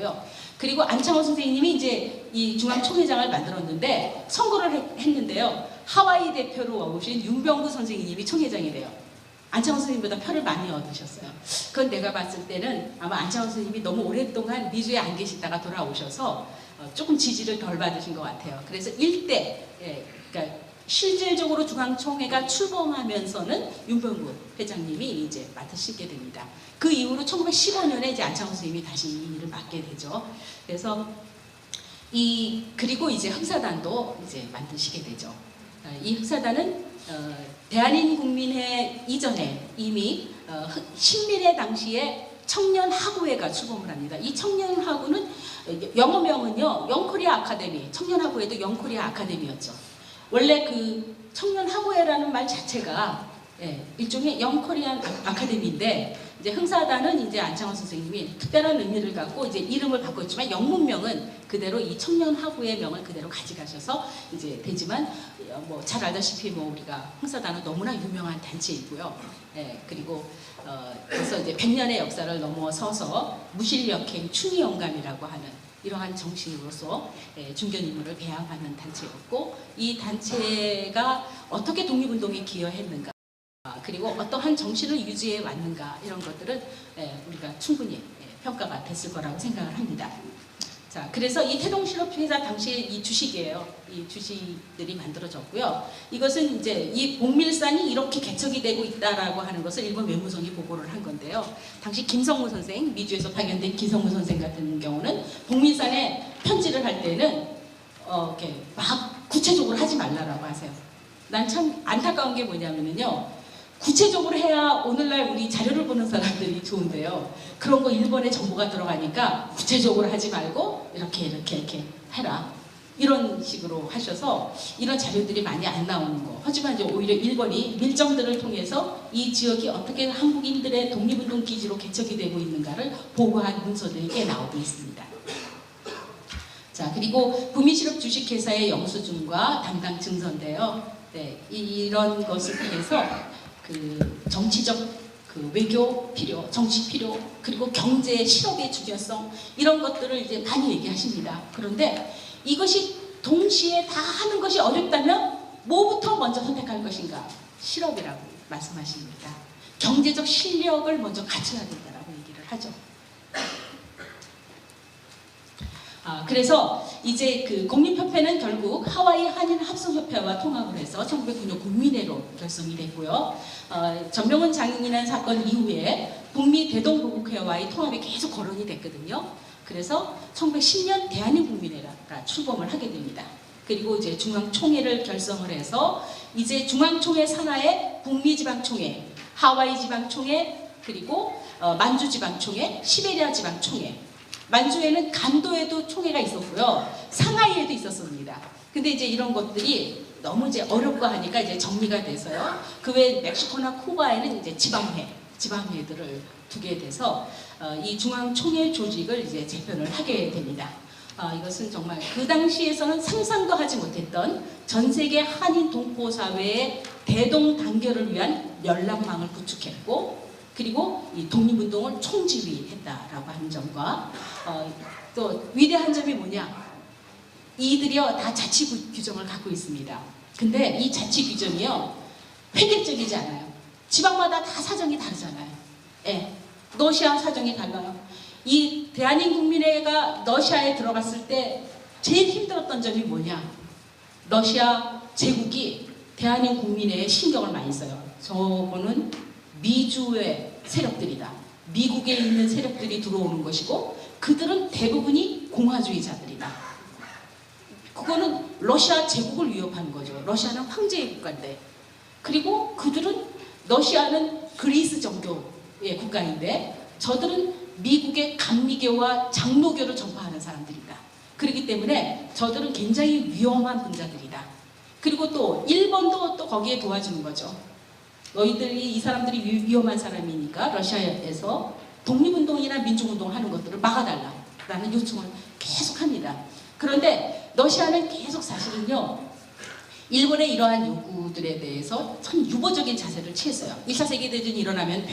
있고요. 그리고 안창호 선생님이 이제 이 중앙총회장을 만들었는데 선거를 했는데요. 하와이 대표로 와보신 윤병구 선생님이 총회장이 돼요. 안창호 선생님보다 표를 많이 얻으셨어요. 그건 내가 봤을 때는 아마 안창호 선생님이 너무 오랫동안 미주에 안 계시다가 돌아오셔서 조금 지지를 덜 받으신 것 같아요. 그래서 일대, 그러니까 실질적으로 중앙총회가 출범하면서는 윤병구 회장님이 이제 맡으시게 됩니다. 그 이후로 1915년에 이제 안창호 선생님이 다시 이 일을 맡게 되죠. 그래서 그리고 이제 흑사단도 이제 만드시게 되죠. 이 흑사단은 대한인국민회 이전에 이미 신민회 당시에 청년하구회가 출범을 합니다. 이 청년하구는 영어명은요 영코리아 아카데미, 청년하구회도 영코리아 아카데미였죠. 원래 그 청년하구회라는 말 자체가 일종의 영코리안 아카데미인데 이제 흥사단은 이제 안창호 선생님이 특별한 의미를 갖고 이제 이름을 바꿨지만 영문명은 그대로 이 청년하구의 명을 그대로 가져가셔서 이제 되지만 뭐 잘 알다시피 뭐 우리가 흥사단은 너무나 유명한 단체이고요. 그리고 그래서 이제 100년의 역사를 넘어서서 무실역행 충의영감이라고 하는 이러한 정신으로서 중견인물을 배양하는 단체였고 이 단체가 어떻게 독립운동에 기여했는가 그리고 어떠한 정신을 유지해 왔는가 이런 것들은 우리가 충분히 평가가 됐을 거라고 생각을 합니다. 자, 그래서 이 태동실업회사 당시에 이 주식이에요. 이 주식들이 만들어졌고요. 이것은 이제 이 복밀산이 이렇게 개척이 되고 있다라고 하는 것을 일본 외무성이 보고를 한 건데요. 당시 김성무 선생, 미주에서 파견된 김성무 선생 같은 경우는 복밀산에 편지를 할 때는 이렇게 막 구체적으로 하지 말라라고 하세요. 난 참 안타까운 게 뭐냐면요. 구체적으로 해야 오늘날 우리 자료를 보는 사람들이 좋은데요. 그런 거 일본에 정보가 들어가니까 구체적으로 하지 말고 이렇게 해라. 이런 식으로 하셔서 이런 자료들이 많이 안 나오는 거. 하지만 이제 오히려 일본이 밀정들을 통해서 이 지역이 어떻게 한국인들의 독립운동 기지로 개척이 되고 있는가를 보고한 문서들이 꽤 나오고 있습니다. 자, 그리고 부미실업 주식회사의 영수증과 담당 증서인데요. 이런 것을 통해서 그 정치적 그 외교 필요, 정치 필요, 그리고 경제 실업의 중요성 이런 것들을 이제 많이 얘기하십니다. 그런데 이것이 동시에 다 하는 것이 어렵다면 뭐부터 먼저 선택할 것인가? 실업이라고 말씀하십니다. 경제적 실력을 먼저 갖춰야 된다라고 얘기를 하죠. 그래서 이제 그 공립협회는 결국 하와이 한인 합성협회와 통합을 해서 1909년 국민회로 결성이 됐고요. 전명훈 장인이라는 사건 이후에 북미 대동보국회와의 통합이 계속 거론이 됐거든요. 그래서 1910년 대한인국민회가 출범을 하게 됩니다. 그리고 이제 중앙총회를 결성을 해서 이제 중앙총회 산하에 북미지방총회, 하와이지방총회, 그리고 만주지방총회, 시베리아지방총회 만주에는 간도에도 총회가 있었고요. 상하이에도 있었습니다. 근데 이제 이런 것들이 너무 이제 어렵고 하니까 이제 정리가 돼서요. 그 외 멕시코나 쿠바에는 이제 지방회들을 두게 돼서 이 중앙총회 조직을 이제 재편을 하게 됩니다. 이것은 정말 그 당시에서는 상상도 하지 못했던 전 세계 한인 동포 사회의 대동단결을 위한 연락망을 구축했고 그리고 이 독립운동을 총지휘했다라고 하는 점과 또 위대한 점이 뭐냐? 이들이요 다 자치 규정을 갖고 있습니다. 근데 이 자치 규정이요 획일적이지 않아요. 지방마다 다 사정이 다르잖아요. 러시아 사정이 달라요. 이 대한인국민회가 러시아에 들어갔을 때 제일 힘들었던 점이 뭐냐? 러시아 제국이 대한인국민회에 신경을 많이 써요. 저거는 미주의 세력들이다. 미국에 있는 세력들이 들어오는 것이고 그들은 대부분이 공화주의자들이다. 그거는 러시아 제국을 위협하는 거죠. 러시아는 황제의 국가인데 그리고 그들은 러시아는 그리스 정도의 국가인데 저들은 미국의 감리교와 장로교를 전파하는 사람들이다. 그렇기 때문에 저들은 굉장히 위험한 분자들이다. 그리고 또 일본도 또 거기에 도와주는 거죠. 너희들이 이 사람들이 위험한 사람이니까 러시아에서 독립운동이나 민중운동 하는 것들을 막아달라라는 요청을 계속합니다. 그런데 러시아는 계속 사실은요 일본의 이러한 요구들에 대해서 참 유보적인 자세를 취했어요. 1차 세계대전이 일어나면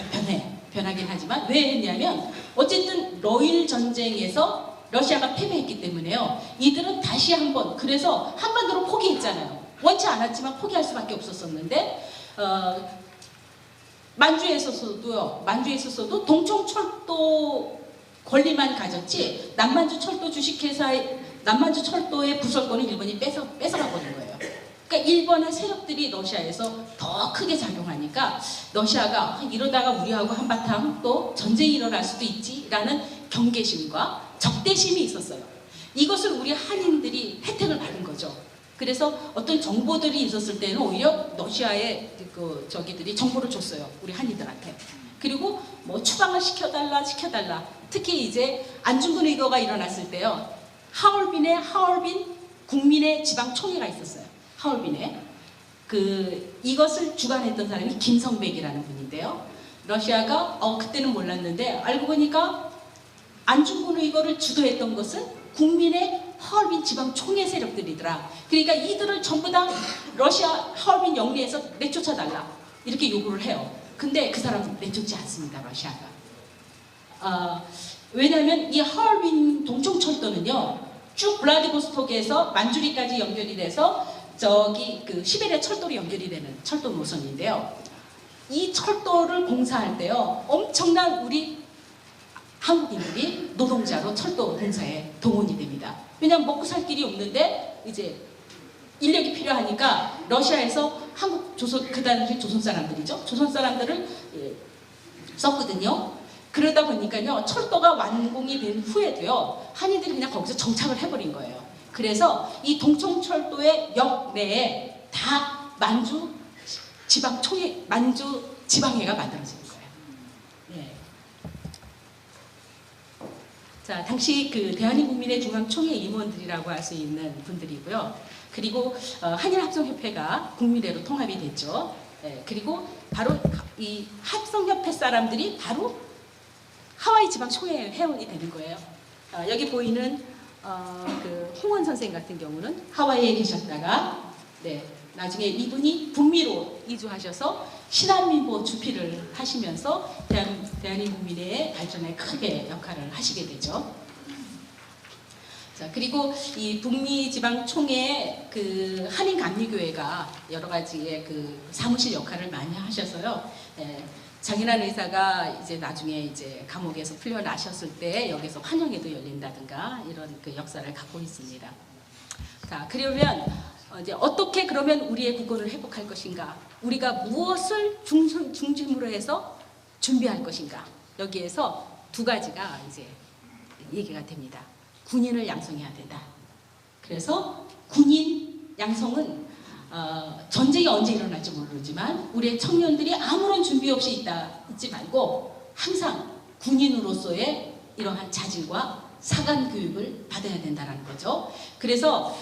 변하긴 하지만 왜 했냐면 어쨌든 러일 전쟁에서 러시아가 패배했기 때문에요. 이들은 다시 한번, 그래서 한반도로 포기했잖아요. 원치 않았지만 포기할 수밖에 없었었는데 만주에 있어서도 동청철도 권리만 가졌지 남만주 철도 주식회사의 남만주 철도의 부설권을 일본이 뺏어가 버린 거예요. 그러니까 일본의 세력들이 러시아에서 더 크게 작용하니까 러시아가 이러다가 우리하고 한바탕 또 전쟁이 일어날 수도 있지라는 경계심과 적대심이 있었어요. 이것을 우리 한인들이 혜택을 받은 거죠. 그래서 어떤 정보들이 있었을 때는 오히려 러시아의 저기들이 정보를 줬어요. 우리 한인들한테. 그리고 뭐 추방을 시켜달라. 특히 이제 안중근 의거가 일어났을 때요. 하얼빈 국민의 지방총회가 있었어요. 하얼빈에. 이것을 주관했던 사람이 김성백이라는 분인데요. 러시아가 그때는 몰랐는데 알고 보니까 안중근 의거를 주도했던 것은 국민의 하얼빈 지방총회 세력들이더라. 그러니까 이들을 전부 다 러시아 하얼빈 영리에서 내쫓아달라 이렇게 요구를 해요. 근데 그 사람은 내쫓지 않습니다. 러시아가. 왜냐하면 이 하얼빈 동청철도는요 쭉 블라디보스톡에서 만주리까지 연결이 돼서 저기 시베리아 철도로 연결이 되는 철도 노선인데요. 이 철도를 공사할 때요 엄청난 우리 한국인들이 노동자로 철도 공사에 동원이 됩니다. 왜냐하면 먹고 살 길이 없는데 이제 인력이 필요하니까 러시아에서 그 당시 조선 사람들이죠. 조선 사람들을 썼거든요. 그러다 보니까요 철도가 완공이 된 후에도요 한인들이 그냥 거기서 정착을 해버린 거예요. 그래서 이 동청철도의 역 내에 다 만주 지방회가 만들어진 거예요. 네. 자, 당시 대한민국민의 중앙총회 임원들이라고 할 수 있는 분들이고요. 그리고 한일합성협회가 국민회로 통합이 됐죠. 네, 그리고 바로 이 합성협회 사람들이 바로 하와이 지방총회 회원이 되는 거예요. 여기 보이는 홍원 선생 같은 경우는 하와이에 계셨다가 나중에 이분이 북미로 이주하셔서 신한민보 주필을 하시면서 대한민국민의 발전에 크게 역할을 하시게 되죠. 자, 그리고 이 북미 지방총회 한인감리교회가 여러 가지의 사무실 역할을 많이 하셔서요. 장인환 의사가 이제 나중에 이제 감옥에서 풀려나셨을 때 여기서 환영회도 열린다든가 이런 역사를 갖고 있습니다. 자, 그러면 이제 어떻게 그러면 우리의 국권을 회복할 것인가? 우리가 무엇을 중심으로 해서 준비할 것인가? 여기에서 두 가지가 이제 얘기가 됩니다. 군인을 양성해야 된다. 그래서 군인 양성은 전쟁이 언제 일어날지 모르지만 우리의 청년들이 아무런 준비 없이 있지 말고 항상 군인으로서의 이러한 자질과 사관 교육을 받아야 된다는 거죠. 그래서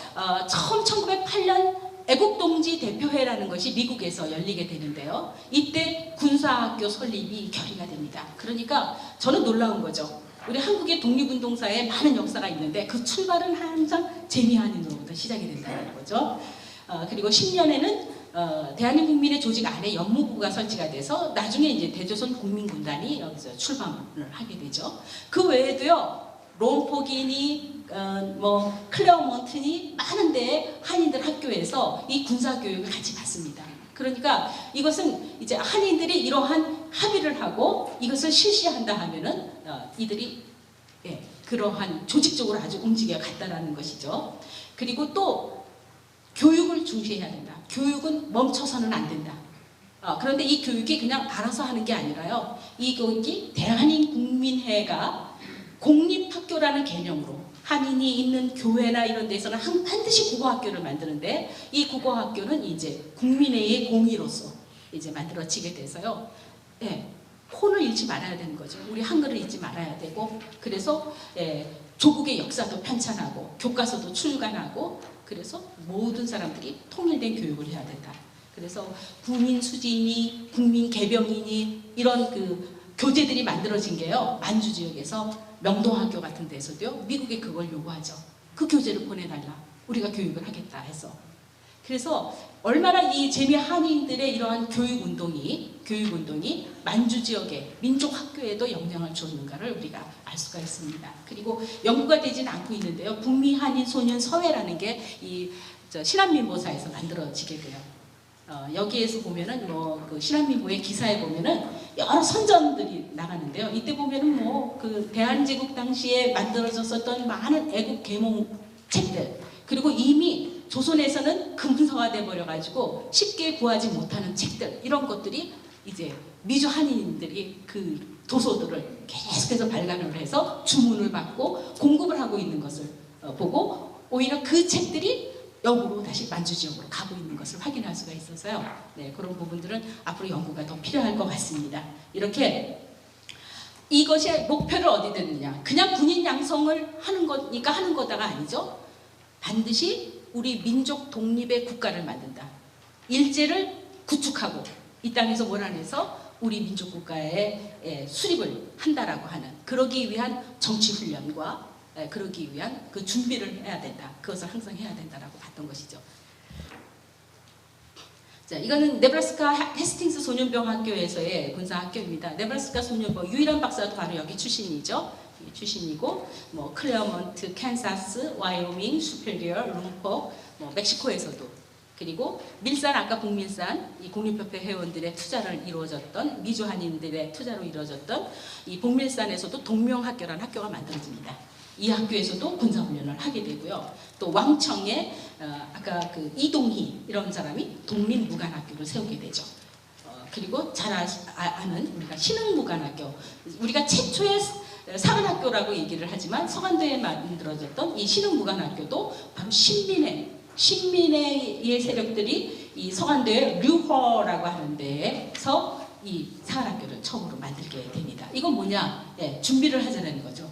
처음 1908년 애국동지 대표회라는 것이 미국에서 열리게 되는데요. 이때 군사학교 설립이 결의가 됩니다. 그러니까 저는 놀라운 거죠. 우리 한국의 독립운동사에 많은 역사가 있는데 그 출발은 항상 재미한인으로부터 시작이 된다는 거죠. 그리고 10년에는 대한민국민의 조직 안에 연무부가 설치가 돼서 나중에 이제 대조선 국민군단이 여기서 출범을 하게 되죠. 그 외에도요. 롬포기니 클레어몬트니 많은데 한인들 학교에서 이 군사교육을 같이 받습니다. 그러니까 이것은 이제 한인들이 이러한 합의를 하고 이것을 실시한다 하면은 이들이 그러한 조직적으로 아주 움직여 갔다라는 것이죠. 그리고 또 교육을 중시해야 된다. 교육은 멈춰서는 안 된다. 그런데 이 교육이 그냥 알아서 하는 게 아니라요. 이 교육이 대한민국민회가 공립학교라는 개념으로 한인이 있는 교회나 이런 데서는 반드시 국어학교를 만드는데 이 국어학교는 이제 국민회의 공의로서 이제 만들어지게 돼서요. 혼을 잃지 말아야 되는 거죠. 우리 한글을 잊지 말아야 되고 그래서 조국의 역사도 편찬하고 교과서도 출간하고 그래서 모든 사람들이 통일된 교육을 해야 된다. 그래서 군인 수진이 국민 개병인이 이런 교재들이 만들어진 게요. 만주 지역에서 명동학교 같은 데서도요. 미국에 그걸 요구하죠. 그 교재를 보내달라. 우리가 교육을 하겠다 해서. 그래서 얼마나 이 재미 한인들의 이러한 교육운동이 만주 지역의 민족 학교에도 영향을 줬는가를 우리가 알 수가 있습니다. 그리고 연구가 되지는 않고 있는데요. 북미 한인 소년 서회라는 게 이 신한민보사에서 만들어지게 돼요. 여기에서 보면은 그 신한민보의 기사에 보면은 여러 선전들이 나가는데요. 이때 보면은 그 대한제국 당시에 만들어졌었던 많은 애국 계몽 책들, 그리고 이미 조선에서는 금서화돼 버려가지고 쉽게 구하지 못하는 책들, 이런 것들이 이제 미주 한인들이 그 도서들을 계속해서 발간을 해서 주문을 받고 공급을 하고 있는 것을 보고, 오히려 그 책들이 영으로 다시 만주 지역으로 가고 있는 것을 확인할 수가 있어서요. 네, 그런 부분들은 앞으로 연구가 더 필요할 것 같습니다. 이렇게 이것의 목표를 어디 두느냐? 그냥 군인 양성을 하는 거니까 하는 거다가 아니죠. 반드시 우리 민족 독립의 국가를 만든다. 일제를 구축하고 이 땅에서 몰아내서 우리 민족 국가의 수립을 한다라고 하는, 그러기 위한 정치 훈련과 그러기 위한 그 준비를 해야 된다. 그것을 항상 해야 된다라고 봤던 것이죠. 자, 이거는 네브라스카 헤스팅스 소년병 학교에서의 군사 학교입니다. 네브라스카 소년병 유일한 박사도 바로 여기 출신이죠. 출신이고, 클레어먼트, 캔사스, 와이오밍, 수페리어, 룸포, 멕시코에서도, 그리고 밀산, 아까 북밀산, 이 국립협회 회원들의 투자를 이루어졌던, 미주 한인들의 투자로 이루어졌던 이 북밀산에서도 동명학교라는 학교가 만들어집니다. 이 학교에서도 군사훈련을 하게 되고요. 또 왕청에 아까 그 이동희 이런 사람이 독립무관학교를 세우게 되죠. 그리고 잘 아는 우리가 신흥무관학교, 우리가 최초의 사관학교라고 얘기를 하지만 서간도에 만들어졌던 이 신흥무관학교도 바로 신민의 세력들이 이 서간도의 류허라고 하는 데에서 이 사관학교를 처음으로 만들게 됩니다. 이건 뭐냐? 준비를 하자는 거죠.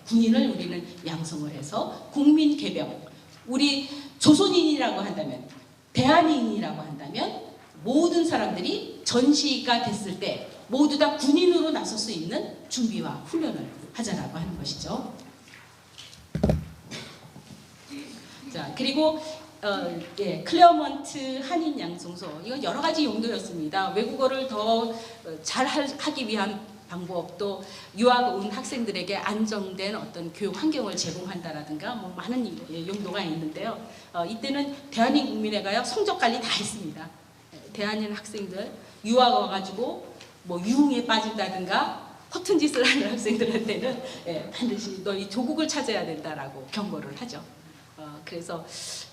군인을 우리는 양성을 해서 국민 개병, 우리 조선인이라고 한다면, 대한인이라고 한다면 모든 사람들이 전시가 됐을 때 모두 다 군인으로 나설 수 있는 준비와 훈련을 하자라고 하는 것이죠. 자, 그리고 클레어먼트 한인 양성소, 이건 여러 가지 용도였습니다. 외국어를 더 잘 하기 위한 방법도, 유학 온 학생들에게 안정된 어떤 교육 환경을 제공한다라든가 많은 용도가 있는데요. 이때는 대한인 국민회가요 성적 관리 다 했습니다. 대한인 학생들 유학 와가지고 유흥에 빠진다든가 허튼 짓을 하는 학생들한테는 반드시 너희 조국을 찾아야 된다라고 경고를 하죠. 그래서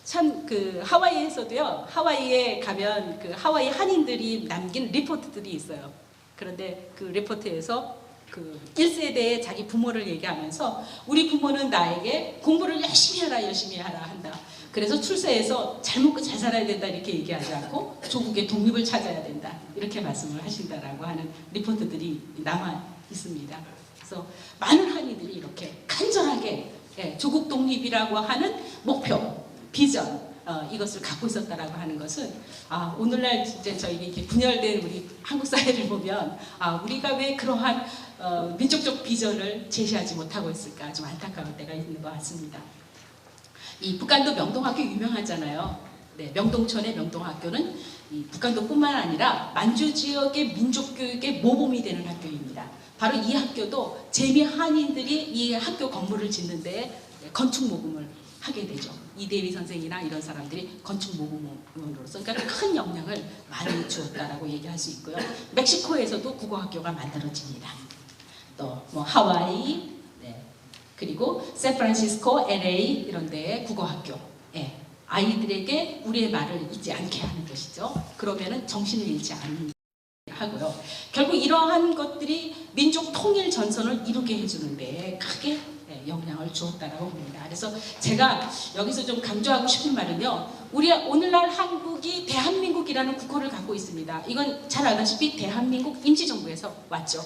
참 그 하와이에서도요, 하와이에 가면 그 하와이 한인들이 남긴 리포트들이 있어요. 그런데 그 리포트에서 그 1세대의 자기 부모를 얘기하면서 우리 부모는 나에게 공부를 열심히 하라 한다. 그래서 출세해서 잘 먹고 잘 살아야 된다 이렇게 얘기하지 않고 조국의 독립을 찾아야 된다 이렇게 말씀을 하신다라고 하는 리포트들이 남아 있습니다. 그래서 많은 한인들이 이렇게 간절하게 조국 독립이라고 하는 목표, 비전, 이것을 갖고 있었다라고 하는 것은 오늘날 진짜 저희 이렇게 분열된 우리 한국 사회를 보면 우리가 왜 그러한 민족적 비전을 제시하지 못하고 있을까 좀 안타까울 때가 있는 것 같습니다. 이 북간도 명동학교 유명하잖아요. 네, 명동천의 명동학교는 이 북간도뿐만 아니라 만주 지역의 민족교육의 모범이 되는 학교입니다. 바로 이 학교도 재미 한인들이 이 학교 건물을 짓는 데 건축 모금을 하게 되죠. 이대휘 선생이나 이런 사람들이 건축 모금으로서 그러니까 큰 영향을 많이 주었다라고 얘기할 수 있고요. 멕시코에서도 국어학교가 만들어집니다. 또 하와이, 그리고 샌프란시스코, LA 이런 데의 국어학교, 아이들에게 우리의 말을 잊지 않게 하는 것이죠. 그러면은 정신을 잃지 않는 하고요. 결국 이러한 것들이 민족 통일 전선을 이루게 해주는데 크게 영향을 주었다라고 봅니다. 그래서 제가 여기서 좀 강조하고 싶은 말은요, 우리 오늘날 한국이 대한민국이라는 국호를 갖고 있습니다. 이건 잘 아다시피 대한민국 임시정부에서 왔죠.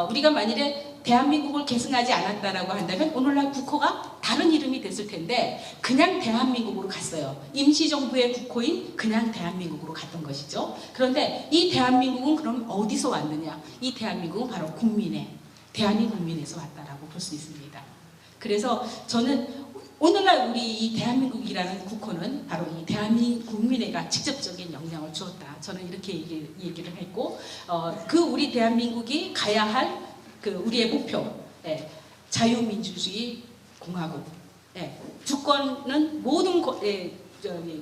우리가 만일에 대한민국을 계승하지 않았다라고 한다면 오늘날 국호가 다른 이름이 됐을 텐데 그냥 대한민국으로 갔어요. 임시정부의 국호인 그냥 대한민국으로 갔던 것이죠. 그런데 이 대한민국은 그럼 어디서 왔느냐? 이 대한민국은 바로 국민의, 대한민 국민에서 왔다라고 볼 수 있습니다. 그래서 저는 오늘날 우리 이 대한민국이라는 국호는 바로 이 대한민국 국민회가 직접적인 영향을 주었다. 저는 이렇게 얘기를 했고, 그 우리 대한민국이 가야 할 그 우리의 목표, 자유민주주의 공화국, 주권은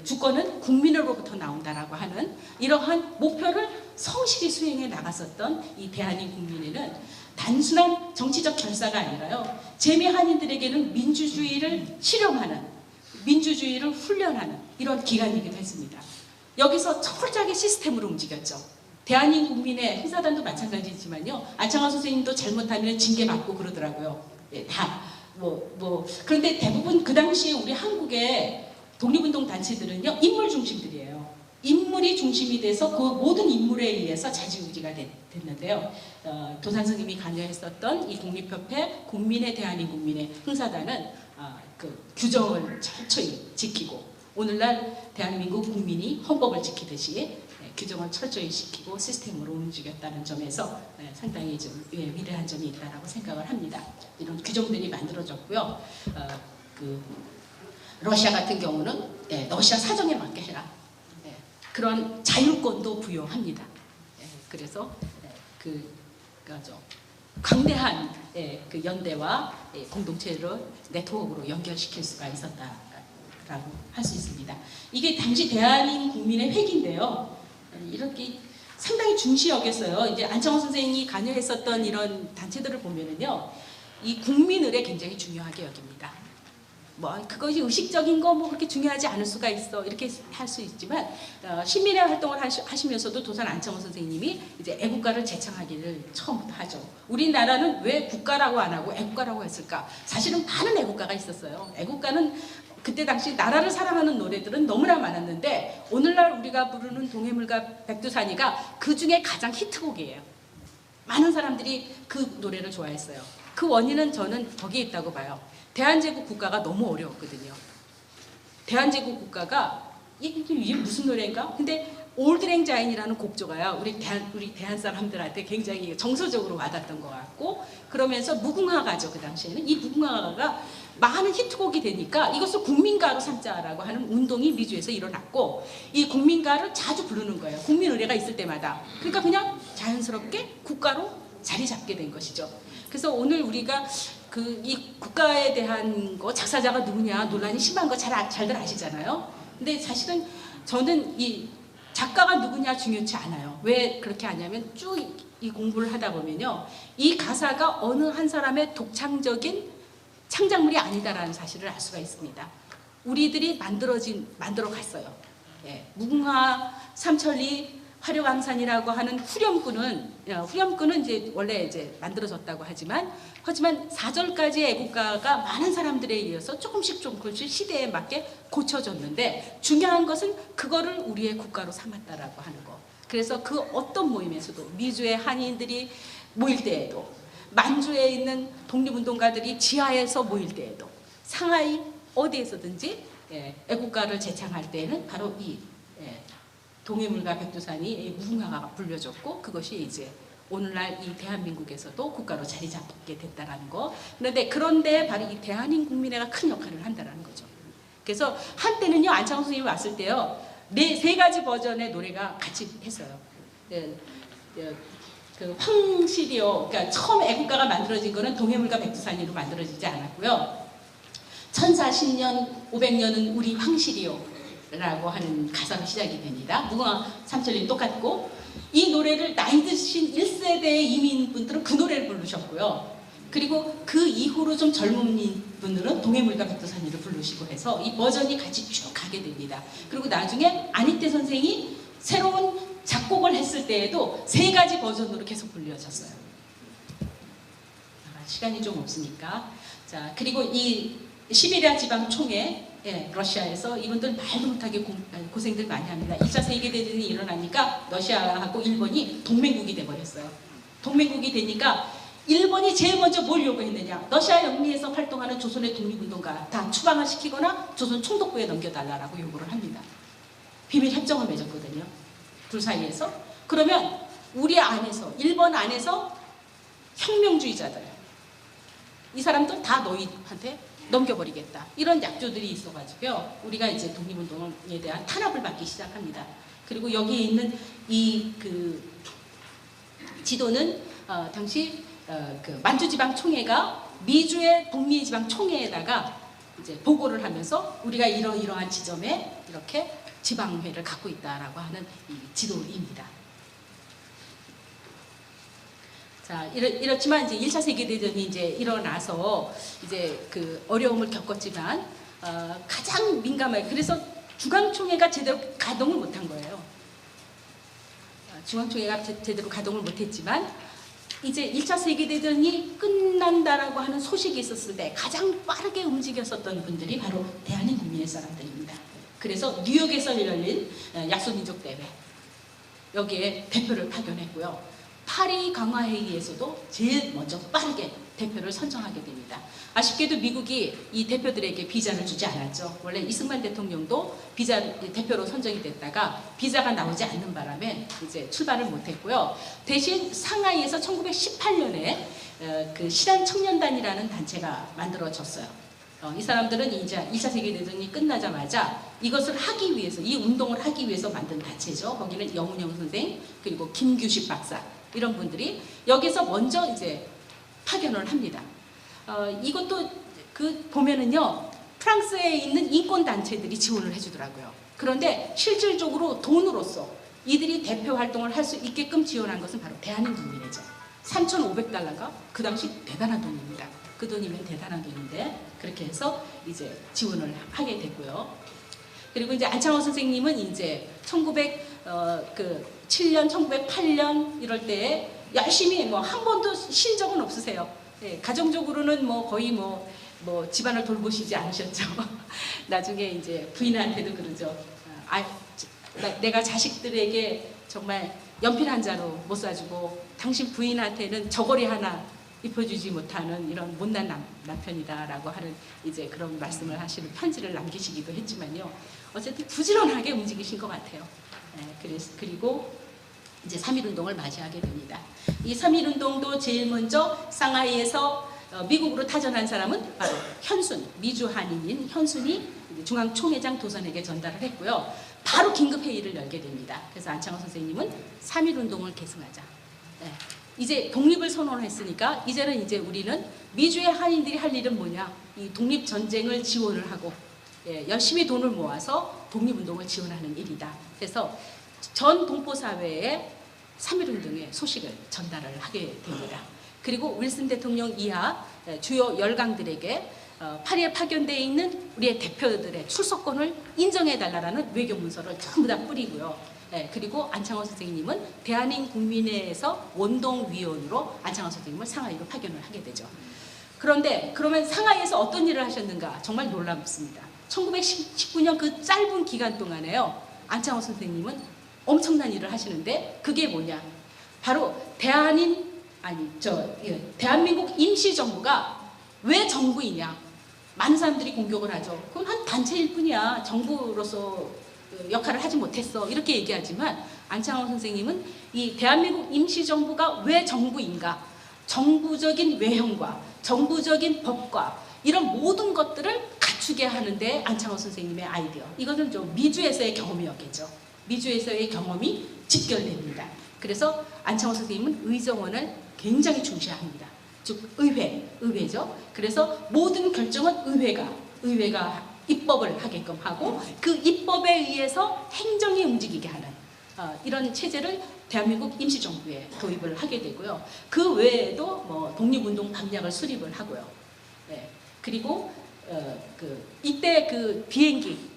주권은 국민으로부터 나온다라고 하는 이러한 목표를 성실히 수행해 나갔었던 이 대한민국민회는 단순한 정치적 결사가 아니라요, 재미 한인들에게는 민주주의를 실험하는, 민주주의를 훈련하는 이런 기관이기도 했습니다. 여기서 철저하게 시스템으로 움직였죠. 대한민국민의 행사단도 마찬가지지만요, 안창호 선생님도 잘못하면 징계받고 그러더라고요. 그런데 대부분 그 당시에 우리 한국의 독립운동 단체들은요, 인물 중심들이에요. 인물이 중심이 돼서 그 모든 인물에 의해서 자지우지가 됐는데요. 도산 스님이 관여했었던 이 국립협회 국민의 대한민국민의 행사단은 그 규정을 철저히 지키고, 오늘날 대한민국 국민이 헌법을 지키듯이 규정을 철저히 지키고 시스템으로 움직였다는 점에서 상당히 좀 위대한 점이 있다라고 생각을 합니다. 이런 규정들이 만들어졌고요. 러시아 같은 경우는 러시아 사정에 맞게 해라, 그런 자율권도 부여합니다. 그래서 강대한 그 연대와 공동체를 네트워크로 연결시킬 수가 있었다라고 할 수 있습니다. 이게 당시 대한민국민의 회기인데요. 이렇게 상당히 중시 여겼어요. 이제 안창호 선생님이 관여했었던 이런 단체들을 보면은요, 이 국민의례 굉장히 중요하게 여깁니다. 그것이 의식적인 거 그렇게 중요하지 않을 수가 있어, 이렇게 할 수 있지만, 시민의 활동을 하시면서도 도산 안창호 선생님이 이제 애국가를 제창하기를 처음부터 하죠. 우리나라는 왜 국가라고 안 하고 애국가라고 했을까? 사실은 많은 애국가가 있었어요. 애국가는 그때 당시 나라를 사랑하는 노래들은 너무나 많았는데, 오늘날 우리가 부르는 동해물과 백두산이가 그 중에 가장 히트곡이에요. 많은 사람들이 그 노래를 좋아했어요. 그 원인은 저는 거기에 있다고 봐요. 대한제국 국가가 너무 어려웠거든요. 대한제국 국가가 이게 무슨 노래인가? 근데 올드랭자인이라는 곡조가요, 우리 대한 사람들한테 굉장히 정서적으로 와닿았던 것 같고, 그러면서 무궁화가죠. 그 당시에는 이 무궁화가가 많은 히트곡이 되니까 이것을 국민가로 삼자라고 하는 운동이 미주에서 일어났고, 이 국민가를 자주 부르는 거예요. 국민의례가 있을 때마다. 그러니까 그냥 자연스럽게 국가로 자리 잡게 된 것이죠. 그래서 오늘 우리가 이 국가에 대한 거, 작사자가 누구냐 논란이 심한 거 잘들 아시잖아요. 근데 사실은 저는 이 작가가 누구냐 중요치 않아요. 왜 그렇게 하냐면, 쭉 이 공부를 하다 보면요, 이 가사가 어느 한 사람의 독창적인 창작물이 아니다라는 사실을 알 수가 있습니다. 우리들이 만들어 갔어요. 무궁화, 삼천리, 화려강산이라고 하는 후렴구는 이제 원래 이제 만들어졌다고 하지만 4절까지의 애국가가 많은 사람들에 의해서 조금씩 시대에 맞게 고쳐졌는데, 중요한 것은 그거를 우리의 국가로 삼았다라고 하는 거. 그래서 그 어떤 모임에서도, 미주의 한인들이 모일 때에도, 만주에 있는 독립운동가들이 지하에서 모일 때에도, 상하이 어디에서든지 애국가를 제창할 때에는 바로 이 동해물과 백두산이 무궁화가 불려졌고, 그것이 이제 오늘날 이 대한민국에서도 국가로 자리 잡게 됐다라는 거. 그런데 바로 이 대한민국민회가 큰 역할을 한다라는 거죠. 그래서 한때는요, 안창호 선생님이 왔을 때요, 세 가지 버전의 노래가 같이 했어요. 그 황시리오, 그러니까 처음 애국가가 만들어진 거는 동해물과 백두산이로 만들어지지 않았고요. 1040년, 500년은 우리 황시리오라고 하는 가사로 시작이 됩니다. 무궁화 삼천리 똑같고, 이 노래를 나이 드신 1세대의 이민분들은 그 노래를 부르셨고요. 그리고 그 이후로 좀 젊은 분들은 동해물과 백두산이를 부르시고 해서 이 버전이 같이 쭉 가게 됩니다. 그리고 나중에 안익태 선생이 새로운 작곡을 했을 때에도 3가지 버전으로 계속 불려졌어요. 시간이 좀 없으니까. 자, 그리고 이 시베리아 지방 총회, 러시아에서 이분들 말도 못하게 고생들 많이 합니다. 2차 세계대전이 일어나니까 러시아하고 일본이 동맹국이 돼버렸어요. 동맹국이 되니까 일본이 제일 먼저 뭘 요구했느냐, 러시아 영미에서 활동하는 조선의 독립운동가 다 추방을 시키거나 조선 총독부에 넘겨달라고 요구를 합니다. 비밀 협정을 맺었거든요, 둘 사이에서. 그러면 우리 안에서, 일본 안에서 혁명주의자들, 이 사람들 다 너희한테 넘겨버리겠다. 이런 약조들이 있어가지고요. 우리가 이제 독립운동에 대한 탄압을 받기 시작합니다. 그리고 여기에 있는 이 그 지도는 당시 그 만주지방총회가 미주의 북미지방총회에다가 이제 보고를 하면서 우리가 이러이러한 지점에 이렇게 지방회를 갖고 있다라고 하는 이 지도입니다. 자, 이렇지만 이제 1차 세계대전이 이제 일어나서 이제 그 어려움을 겪었지만 가장 민감하게, 그래서 중앙총회가 제대로 가동을 못한 거예요. 중앙총회가 제대로 가동을 못했지만 이제 1차 세계대전이 끝난다라고 하는 소식이 있었을 때 가장 빠르게 움직였었던 분들이 바로 대한민국민의 사람들입니다. 그래서 뉴욕에서 열린 약소민족대회, 여기에 대표를 파견했고요. 파리 강화회의에서도 제일 먼저 빠르게 대표를 선정하게 됩니다. 아쉽게도 미국이 이 대표들에게 비자를 주지 않았죠. 원래 이승만 대통령도 대표로 선정이 됐다가 비자가 나오지 않는 바람에 이제 출발을 못했고요. 대신 상하이에서 1918년에 그 실한청년단이라는 단체가 만들어졌어요. 이 사람들은 이제 2차 세계대전이 끝나자마자 이것을 하기 위해서, 이 운동을 하기 위해서 만든 단체죠. 거기는 영운영 선생, 그리고 김규식 박사, 이런 분들이 여기서 먼저 이제 파견을 합니다. 이것도 그 보면은요, 프랑스에 있는 인권 단체들이 지원을 해주더라고요. 그런데 실질적으로 돈으로서 이들이 대표 활동을 할 수 있게끔 지원한 것은 바로 대한민국민이죠. 3,500달러가 그 당시 대단한 돈입니다. 그 돈이면 대단한 돈인데 그렇게 해서 이제 지원을 하게 됐고요. 그리고 이제 안창호 선생님은 이제 1907년, 1908년 이럴 때 열심히 뭐 한 번도 쉰 적은 없으세요. 예, 가정적으로는 뭐 거의 뭐 집안을 돌보시지 않으셨죠. 나중에 이제 부인한테도 그러죠. 내가 자식들에게 정말 연필 한 자루 못 사주고 당신 부인한테는 저고리 하나 입혀주지 못하는 이런 못난 남편이다라고 하는 이제 그런 말씀을 하시는 편지를 남기시기도 했지만요. 어쨌든 부지런하게 움직이신 것 같아요. 그리고 이제 3.1운동을 맞이하게 됩니다. 이 3.1운동도 제일 먼저 상하이에서 미국으로 타전한 사람은 바로 현순, 미주 한인인 현순이 중앙총회장 도선에게 전달을 했고요. 바로 긴급회의를 열게 됩니다. 그래서 안창호 선생님은 3.1운동을 계승하자. 이제 독립을 선언했으니까 이제는 이제 우리는 미주의 한인들이 할 일은 뭐냐, 이 독립전쟁을 지원을 하고 열심히 돈을 모아서 독립운동을 지원하는 일이다. 그래서 전 동포사회에 3.1운동의 소식을 전달을 하게 됩니다. 그리고 윌슨 대통령 이하 주요 열강들에게 파리에 파견되어 있는 우리의 대표들의 출석권을 인정해달라는 외교문서를 전부 다 뿌리고요. 그리고 안창호 선생님은 대한민국민회에서 원동위원으로 안창호 선생님을 상하이로 파견을 하게 되죠. 그런데 그러면 상하이에서 어떤 일을 하셨는가 정말 놀랍습니다. 1919년 그 짧은 기간 동안에요, 안창호 선생님은 엄청난 일을 하시는데 그게 뭐냐, 바로 대한민국 임시정부가 왜 정부이냐, 많은 사람들이 공격을 하죠. 그건 한 단체일 뿐이야, 정부로서 역할을 하지 못했어, 이렇게 얘기하지만 안창호 선생님은 이 대한민국 임시정부가 왜 정부인가, 정부적인 외형과 정부적인 법과 이런 모든 것들을 갖추게 하는데 안창호 선생님의 아이디어, 이것은 좀 미주에서의 경험이었겠죠. 미주에서의 경험이 직결됩니다. 그래서 안창호 선생님은 의정원을 굉장히 중시합니다. 즉 의회죠. 그래서 모든 결정은 의회가 입법을 하게끔 하고 그 입법에 의해서 행정이 움직이게 하는 이런 체제를 대한민국 임시정부에 도입을 하게 되고요. 그 외에도 뭐 독립운동 방략을 수립을 하고요. 그리고 이때 그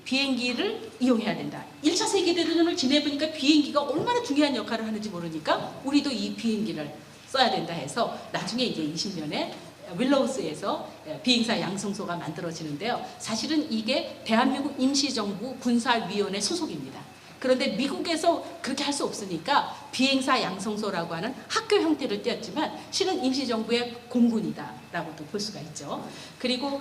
비행기를 이용해야 된다. 1차 세계대전을 지내보니까 비행기가 얼마나 중요한 역할을 하는지 모르니까 우리도 이 비행기를 써야 된다 해서 나중에 이제 20년에 윌로우스에서 비행사 양성소가 만들어지는데요. 사실은 이게 대한민국 임시정부 군사위원회 소속입니다. 그런데 미국에서 그렇게 할 수 없으니까 비행사 양성소라고 하는 학교 형태를 띄었지만 실은 임시정부의 공군이다라고도 볼 수가 있죠. 그리고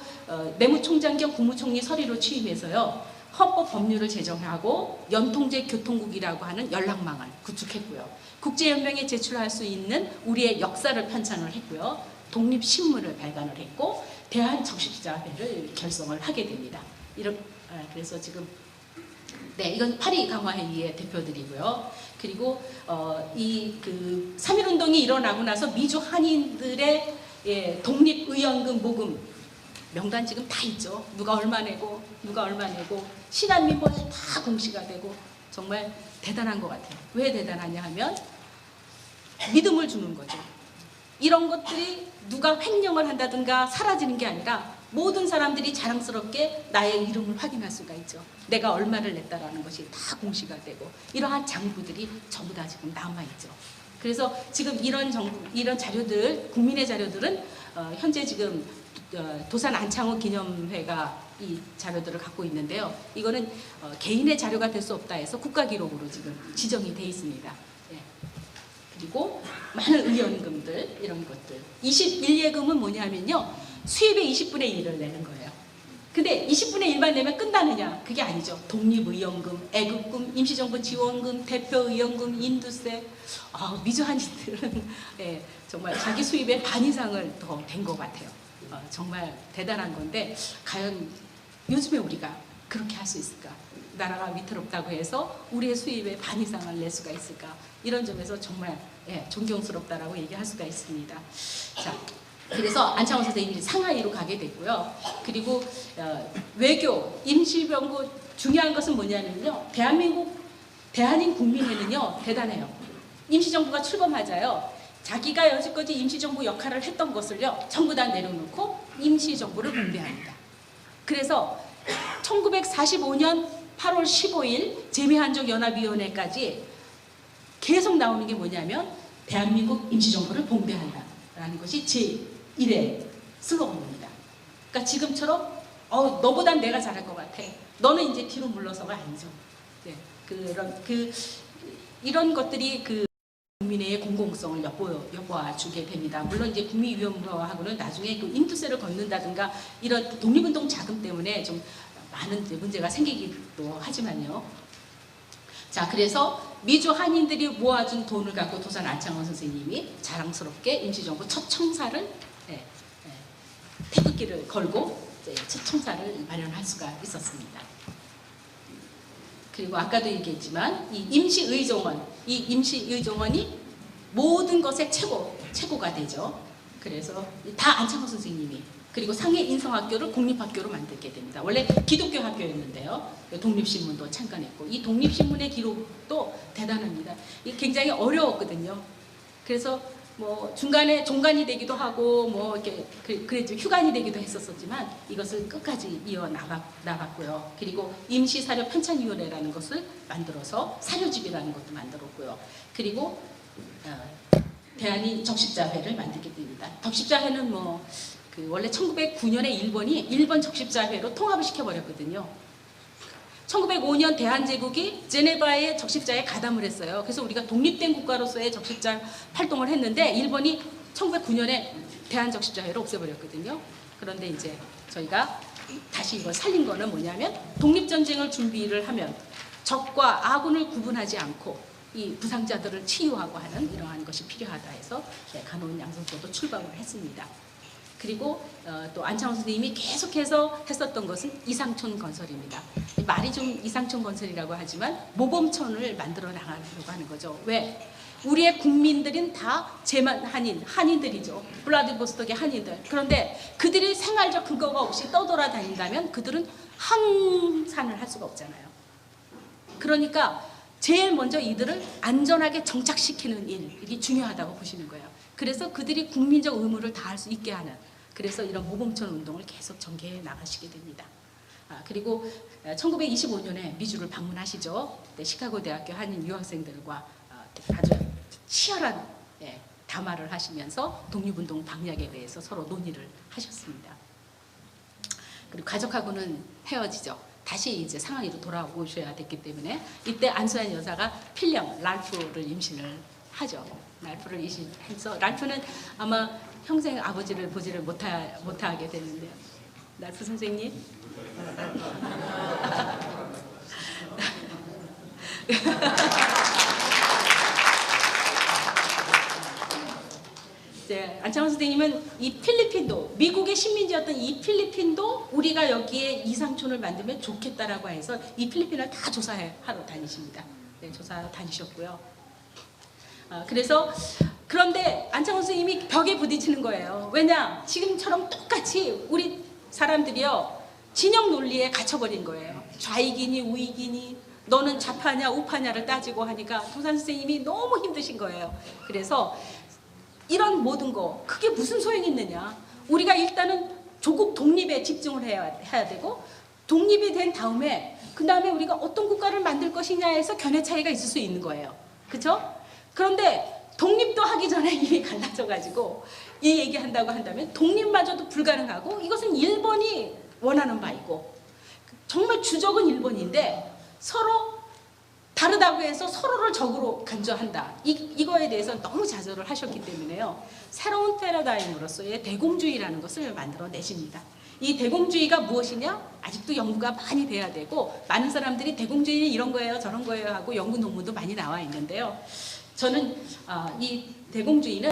내무총장 겸 국무총리 서리로 취임해서요, 헌법 법률을 제정하고 연통제 교통국이라고 하는 연락망을 구축했고요. 국제연맹에 제출할 수 있는 우리의 역사를 편찬을 했고요. 독립신문을 발간을 했고 대한적십자회를 결성을 하게 됩니다. 그래서 지금 이건 파리 강화회의의 대표들이고요. 그리고 이 3.1운동이 일어나고 나서 미주 한인들의 독립의연금 모금 명단 지금 다 있죠. 누가 얼마 내고 신한민법이 다 공시가 되고 정말 대단한 것 같아요. 왜 대단하냐 하면 믿음을 주는 거죠. 이런 것들이 누가 횡령을 한다든가 사라지는 게 아니라 모든 사람들이 자랑스럽게 나의 이름을 확인할 수가 있죠. 내가 얼마를 냈다라는 것이 다 공시가 되고 이러한 장부들이 전부 다 지금 남아있죠. 그래서 지금 이런 자료들, 국민의 자료들은 현재 지금 도산 안창호 기념회가 이 자료들을 갖고 있는데요. 이거는 개인의 자료가 될 수 없다 해서 국가기록으로 지금 지정이 돼 있습니다. 그리고 많은 의연금들 이런 것들. 21예금은 뭐냐면요. 수입의 20분의 1을 내는 거예요. 근데 20분의 1만 내면 끝나느냐? 그게 아니죠. 독립의연금, 애국금, 임시정부 지원금, 대표의연금, 인두세. 미주한인들은 정말 자기 수입의 반 이상을 더 낸 것 같아요. 정말 대단한 건데 과연 요즘에 우리가 그렇게 할 수 있을까? 나라가 위태롭다고 해서 우리의 수입의 반 이상을 낼 수가 있을까? 이런 점에서 정말 존경스럽다라고 얘기할 수가 있습니다. 자, 그래서 안창호 선생님이 상하이로 가게 됐고요. 그리고 외교, 임시정부 중요한 것은 뭐냐면요. 대한민 국민회는요 대단해요. 임시정부가 출범하자요. 자기가 여지까지 임시정부 역할을 했던 것을요 전부 다 내려놓고 임시정부를 분배합니다. 그래서 1945년 8월 15일 재미한족연합위원회까지 계속 나오는 게 뭐냐면 대한민국 임시정부를 봉대한다라는 것이 제1의 슬로건입니다. 그러니까 지금처럼 너보단 내가 잘할 것 같아. 너는 이제 뒤로 물러서가 아니죠. 이런 것들이 국민의 공공성을 엿보아 주게 됩니다. 물론 이제 국민위원회하고는 나중에 인투세를 걷는다든가 이런 독립운동 자금 때문에 좀 많은 문제가 생기기도 하지만요. 자, 그래서 미주 한인들이 모아준 돈을 갖고 도산 안창호 선생님이 자랑스럽게 임시정부 첫 청사를 태극기를 걸고 첫 청사를 마련할 수가 있었습니다. 그리고 아까도 얘기했지만 이 임시의정원이 모든 것의 최고가 되죠. 그래서 다 안창호 선생님이 그리고 상해 인성학교를 공립학교로 만들게 됩니다. 원래 기독교 학교였는데요. 독립신문도 참관했고 이 독립신문의 기록도 대단합니다. 이게 굉장히 어려웠거든요. 그래서 뭐 중간에 종간이 되기도 하고 뭐 이렇게 그랬죠. 휴관이 되기도 했었지만 이것을 끝까지 이어 나갔고요. 그리고 임시사료 편찬위원회라는 것을 만들어서 사료집이라는 것도 만들었고요. 그리고 대한인 적십자회를 만들게 됩니다. 적십자회는 원래 1909년에 일본 적십자회로 통합을 시켜버렸거든요. 1905년 대한제국이 제네바의 적십자에 가담을 했어요. 그래서 우리가 독립된 국가로서의 적십자 활동을 했는데 일본이 1909년에 대한적십자회를 없애버렸거든요. 그런데 이제 저희가 다시 이걸 살린 거는 뭐냐면 독립전쟁을 준비를 하면 적과 아군을 구분하지 않고 이 부상자들을 치유하고 하는 이러한 것이 필요하다 해서 간호원 양성소도 출범을 했습니다. 그리고 또 안창호 선생님이 계속해서 했었던 것은 이상촌 건설입니다. 말이 좀 이상촌 건설이라고 하지만 모범촌을 만들어 나가려고 하는 거죠. 왜? 우리의 국민들은 다 제만 한인들이죠. 블라디보스톡의 한인들. 그런데 그들이 생활적 근거가 없이 떠돌아다닌다면 그들은 항산을 할 수가 없잖아요. 그러니까 제일 먼저 이들을 안전하게 정착시키는 일이 중요하다고 보시는 거예요. 그래서 그들이 국민적 의무를 다할 수 있게 하는 그래서 이런 모범촌 운동을 계속 전개해 나가시게 됩니다. 그리고 1925년에 미주를 방문하시죠. 그때 시카고 대학교 한인 유학생들과 아주 치열한 담화를 하시면서 독립운동 방향에 대해서 서로 논의를 하셨습니다. 그리고 가족하고는 헤어지죠. 다시 이제 상하이로 돌아오셔야 됐기 때문에 이때 안수한 여사가 필령 랄프를 임신을 하죠. 랄프를 임신해서 랄프는 아마 평생 아버지를 보지를 못하게 되는데요. 랄프 선생님. 글쎄, 안창호 선생님은 이 필리핀도, 미국의 식민지였던 이 필리핀도 우리가 여기에 이상촌을 만들면 좋겠다라고 해서 이 필리핀을 다 조사하러 다니십니다. 네, 조사하러 다니셨고요. 그래서 그런데 안창호 선생님이 벽에 부딪히는 거예요. 왜냐? 지금처럼 똑같이 우리 사람들이요, 진영 논리에 갇혀버린 거예요. 좌익이니 우익이니 너는 좌파냐 우파냐를 따지고 하니까 도산 선생님이 너무 힘드신 거예요. 그래서 이런 모든 거 그게 무슨 소용이 있느냐. 우리가 일단은 조국 독립에 집중을 해야 되고, 독립이 된 다음에 그 다음에 우리가 어떤 국가를 만들 것이냐에서 견해 차이가 있을 수 있는 거예요. 그렇죠? 그런데 독립도 하기 전에 이미 갈라져가지고 이 얘기한다고 한다면 독립마저도 불가능하고, 이것은 일본이 원하는 바이고 정말 주적은 일본인데 서로 다르다고 해서 서로를 적으로 간주한다. 이거에 대해서 너무 자절을 하셨기 때문에요. 새로운 패러다임으로서의 대공주의라는 것을 만들어내십니다. 이 대공주의가 무엇이냐? 아직도 연구가 많이 돼야 되고, 많은 사람들이 대공주의는 이런 거예요 저런 거예요 하고 연구 논문도 많이 나와 있는데요. 저는 이 대공주의는